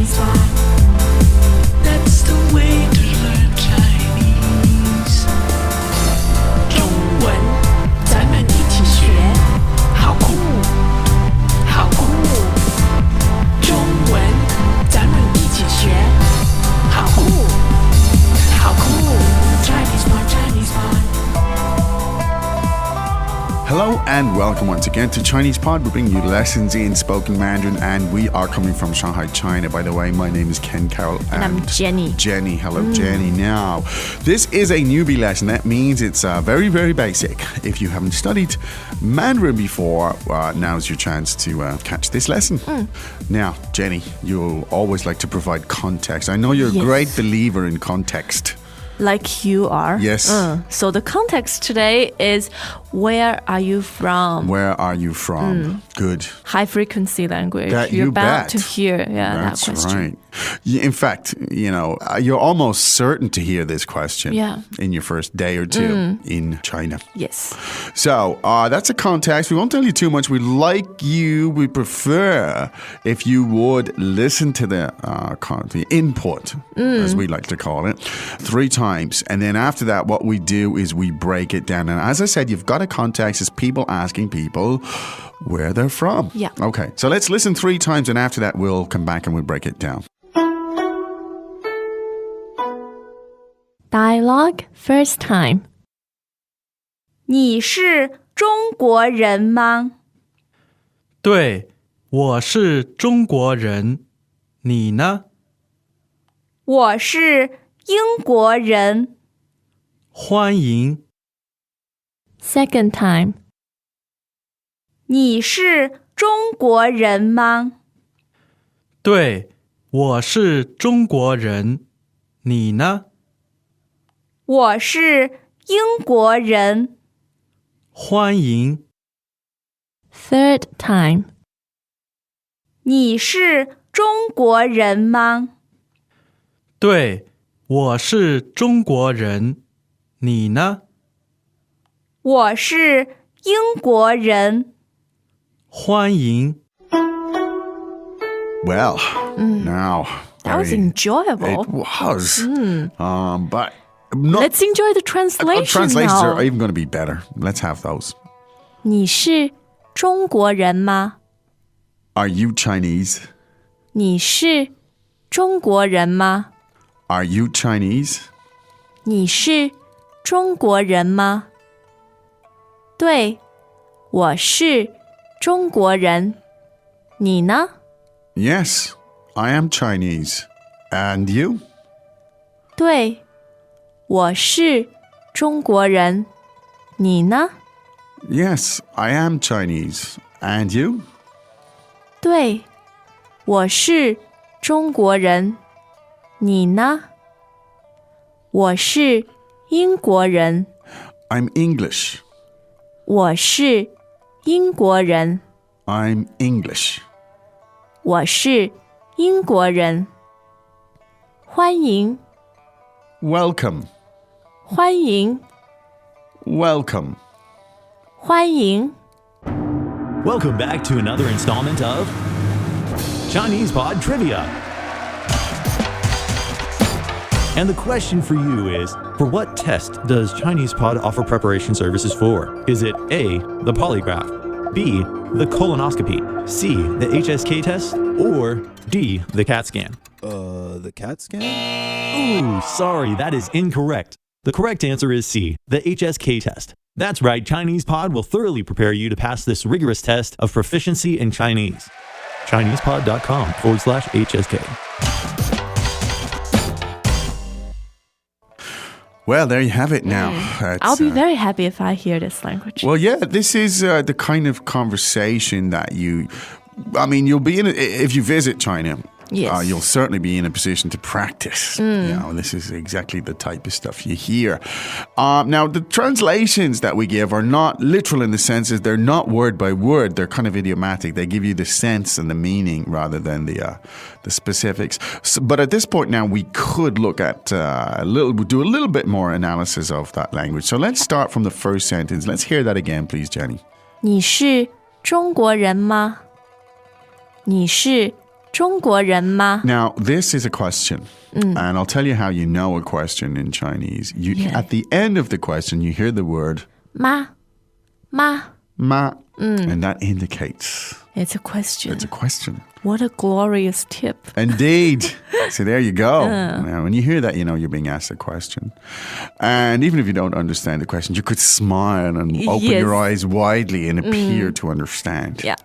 Chinese pot. That's the way to learn Chinese. 中文，咱们一起学，好酷，好酷。中文，咱们一起学，好酷，好酷。Chinese pot, Chinese pot. Hello and welcome once again to Chinese Pod. We're bringing you lessons in spoken Mandarin, and we are coming from Shanghai, China. By the way, my name is Ken Carroll, and I'm Jenny. Jenny, hello, Jenny. Now, this is a newbie lesson. That means it's very, very basic. If you haven't studied Mandarin before, now's your chance to catch this lesson. Now, Jenny, you always like to provide context. I know you're a great believer in context. Like you are. Yes. So the context today is, where are you from? Where are you from? Good. High frequency language. That You're you about bet. to hear that That's question. right. In fact, you're almost certain to hear this question in your first day or two in China. Yes. So that's a context. We won't tell you too much. We prefer if you would listen to the input, as we like to call it, 3 times. And then after that, what we do is we break it down. And as I said, you've got a context. It's people asking people where they're from. Yeah. Okay. So let's listen 3 times. And after that, we'll come back and we'll break it down. Dialogue first time. 你是中国人吗？对，我是中国人。你呢？我是英国人。欢迎。Second time. 你是中国人吗？对，我是中国人。你呢？我是英国人。欢迎。Third time. 你是中国人吗？对，我是中国人。你呢？我是英国人。欢迎。Well, now... That was enjoyable. It was. But... Let's enjoy the translation translations now. are even going to be better. Let's have those. 你是中国人吗？ Are you Chinese? 你是中国人吗？ Are you Chinese? 你是中国人吗？对，我是中国人。你呢？ Yes, I am Chinese. And you? 对，我是中国人。你呢？ Yes, I am Chinese. And you? 对，我是中国人。你呢？我是英国人。 I'm English. 我是英国人。 I'm English. 我是英国人。欢迎， Welcome. 欢迎， Welcome. 欢迎。 Welcome back to another installment of Chinese Pod Trivia. And the question for you is, for what test does Chinese Pod offer preparation services for? Is it A, the polygraph, B, the colonoscopy, C, the HSK test, or D, the CAT scan? The CAT scan? Ooh, sorry, that is incorrect. The correct answer is C, the HSK test. That's right, Chinese Pod will thoroughly prepare you to pass this rigorous test of proficiency in Chinese. ChinesePod.com/HSK. Well, there you have it now. I'll be very happy if I hear this language. Well, yeah, this is the kind of conversation that you'll be in, if you visit China. Yes. You'll certainly be in a position to practice. This is exactly the type of stuff you hear. Now, the translations that we give are not literal in the sense that they're not word by word. They're kind of idiomatic. They give you the sense and the meaning rather than the specifics. But at this point now, we could look at do a little bit more analysis of that language. So let's start from the first sentence. Let's hear that again, please, Jenny. 你是中国人吗？你是中国人吗？ Now, this is a question. And I'll tell you how you know a question in Chinese. At the end of the question, you hear the word 吗？ ma, and that indicates It's a question. it's a question. What a glorious tip. Indeed. So there you go. Now, when you hear that, you know you're being asked a question. And even if you don't understand the question, you could smile and open Yes. your eyes widely and appear to understand. Yeah.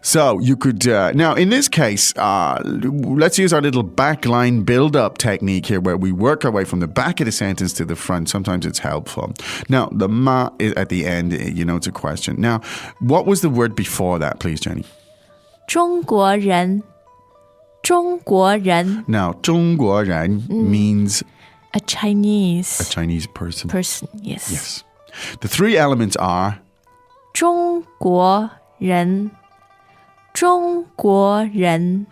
So you could, now in this case, let's use our little backline build-up technique here where we work our way from the back of the sentence to the front. Sometimes it's helpful. Now, the ma is at the end, you know it's a question. Now, what was the word before that, please, Jenny? 中国人，中国人 Now, 中国人 means A Chinese a Chinese person. person. Yes. Yes. The three elements are 中国人，中国人，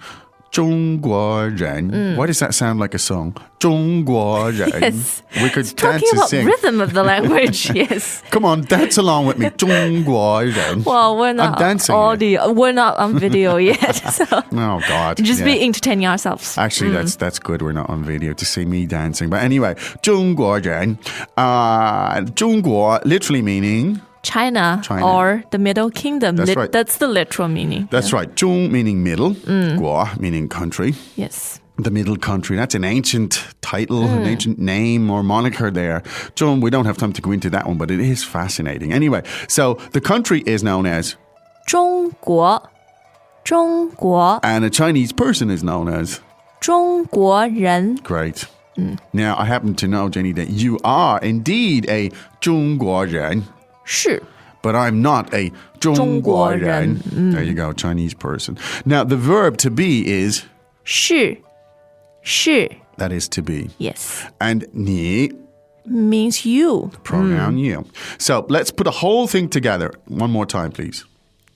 中国人. Why does that sound like a song? 中国人. Yes. We could dance Talking and about sing. rhythm of the language. Yes. Come on, dance along with me. 中国人. Well, we're I'm not dancing. audio. We're not on video yet. So Oh, God. just yeah. be entertaining ourselves. Actually, that's good. We're not on video to see me dancing. But anyway, 中国人. 中国 literally meaning... China, China. or the Middle Kingdom. That's right. That's the literal meaning. That's right. 中 meaning middle. 国 meaning country. Yes. The middle country. That's an ancient title, an ancient name or moniker there. Zhong, we don't have time to go into that one, but it is fascinating. Anyway, so the country is known as, 中国，中国， and a Chinese person is known as. 中国人， Great. Now, I happen to know, Jenny, that you are indeed a 中国人, 是 but I'm not a 中国人. 中国人. There you go, Chinese person. Now, the verb to be is, 是，是 that is to be. yes And 你 means you. pronoun you. So let's put the whole thing together one more time, please.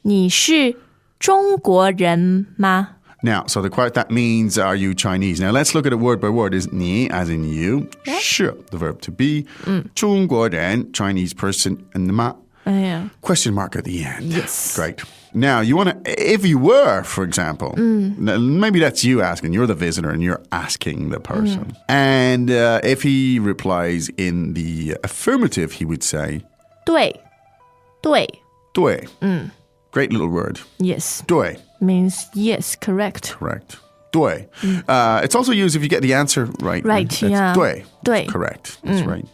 你是中国人吗？ Now, so that means, are you Chinese? Now, let's look at it word by word. Is 你 as in you? Sure. The verb to be. 中国人, Chinese person. And the ma, Yeah. question mark at the end. Yes. Great. Now, you want to, if you were, for example, maybe that's you asking. You're the visitor and you're asking the person. And if he replies in the affirmative, he would say, 对，对， 对. Great little word. Yes 对. means yes, correct. Correct. 对. It's also used if you get the answer right. Right, That's yeah. 对.对. Correct. That's right.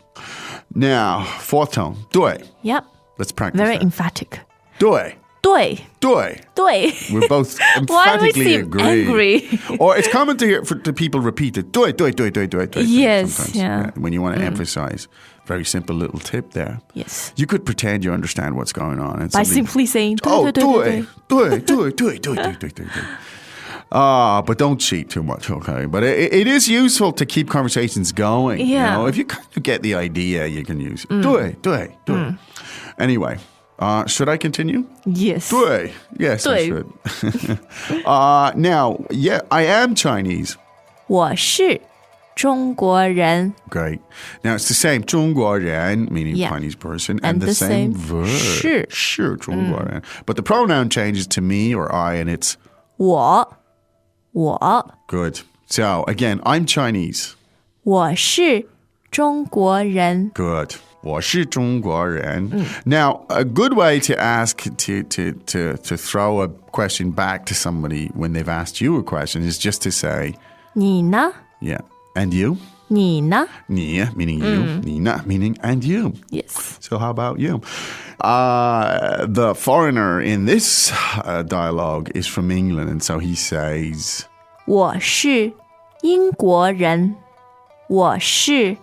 Now, fourth tone. 对. Yep. Let's practice Very that. emphatic. 对. 对 对. 对 We both Why do we emphatically seem agree. angry? Or it's common to hear to people repeat it. 对, 对, 对, 对, 对, 对, Yes, sometimes, yeah. When you want to emphasize. Very simple little tip there. Yes. You could pretend you understand what's going on. And By somebody- simply saying 对 Oh, 对对对对。对. But don't cheat too much, okay? But it is useful to keep conversations going. You Yeah. know? If you kind of get the idea, you can use 对. Anyway, should I continue? Yes. 对. Yes, I 对。 should. Now, yeah, I am Chinese. 我是中国人， Great. Now, it's the same 中国人, meaning Yeah. Chinese person, And the the same same verb. 是。是中国人. But the pronoun changes to me or I, and it's 我 good. So, again, I'm Chinese. 我是中国人， Good. 我是中国人. Now, a good way to ask, to throw a question back to somebody when they've asked you a question is just to say, 你呢？ yeah, and you? 你呢？ 你, meaning you. 你呢, meaning and you. Yes. So how about you? The foreigner in this dialogue is from England, and so he says, 我是英国人，我是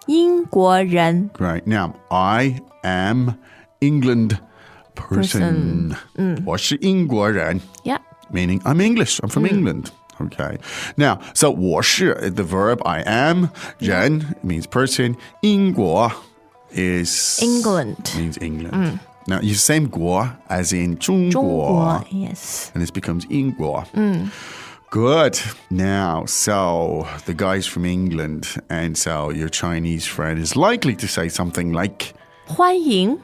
英国人， right, now, I am England person. 我是英国人, Yeah. meaning I'm English, I'm from England. Okay. Now, so 我是, the verb I am, 人 means person, 英国 is England. means England. Now, you same 国 as in 中国. 中国 yes. And this becomes 英国. Good. Now, so the guy's from England, and so your Chinese friend is likely to say something like, 欢迎，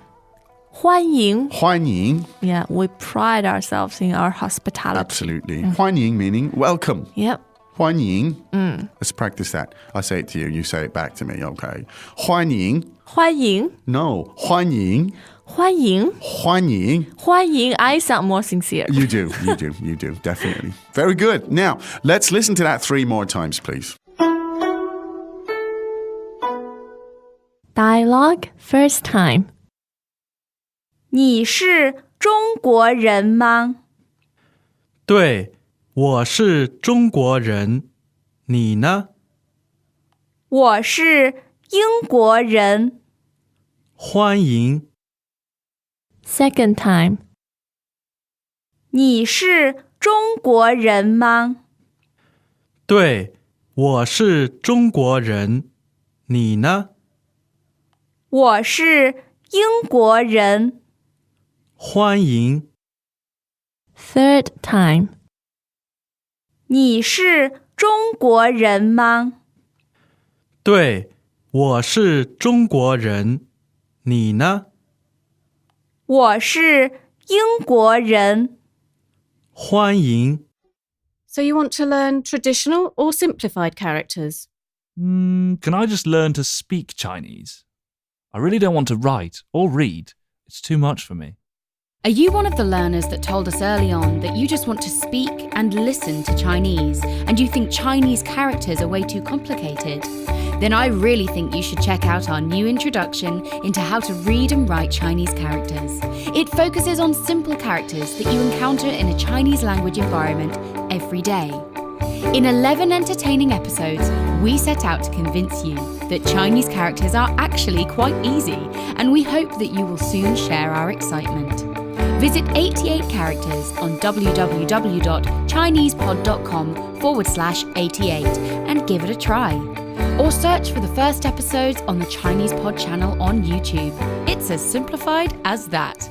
欢迎。欢迎. Yeah, we pride ourselves in our hospitality. Absolutely. 欢迎 meaning welcome. Yep. 欢迎. Let's practice that. I'll say it to you, you say it back to me, okay? 欢迎. 欢迎. No, 欢迎.欢迎.欢迎.欢迎. I sound more sincere. You do, definitely. Very good. Now, let's listen to that 3 more times, please. Dialogue first time. 你是中国人吗？对，我是中国人。你呢？我是英国人。欢迎。Second time. 你是中国人吗？对，我是中国人。你呢？我是英国人。欢迎。Third time. 你是中国人吗？对，我是中国人。你呢？我是英国人。欢迎。 So you want to learn traditional or simplified characters? Can I just learn to speak Chinese? I really don't want to write or read. It's too much for me. Are you one of the learners that told us early on that you just want to speak and listen to Chinese and you think Chinese characters are way too complicated? Then I really think you should check out our new introduction into how to read and write Chinese characters. It focuses on simple characters that you encounter in a Chinese language environment every day. In 11 entertaining episodes, we set out to convince you that Chinese characters are actually quite easy, and we hope that you will soon share our excitement. Visit 88 characters on www.chinesepod.com/88 and give it a try. Or search for the first episodes on the Chinese Pod channel on YouTube. It's as simplified as that.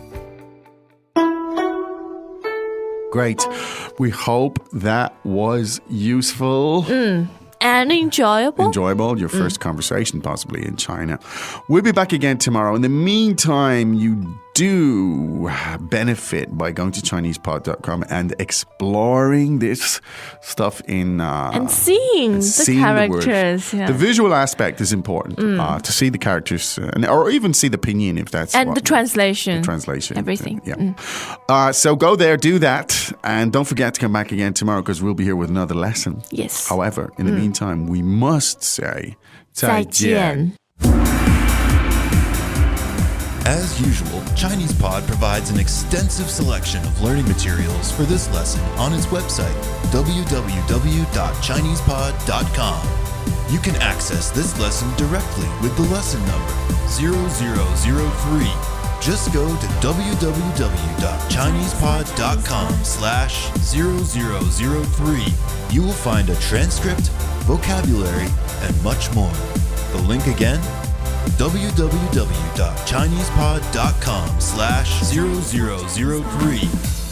Great. We hope that was useful. And enjoyable. Enjoyable. Your first conversation possibly in China. We'll be back again tomorrow. In the meantime, you do benefit by going to ChinesePod.com and exploring this stuff in... and seeing the characters. The visual aspect is important. To see the characters, or even see the pinyin if that's... And the translation. The translation. Everything. Yeah. So go there, do that. And don't forget to come back again tomorrow because we'll be here with another lesson. Yes. However, in the meantime, we must say 再见. As usual, ChinesePod provides an extensive selection of learning materials for this lesson on its website, www.chinesepod.com. You can access this lesson directly with the lesson number 0003. Just go to www.chinesepod.com/0003. You will find a transcript, vocabulary, and much more. The link again, www.chinesepod.com/0003.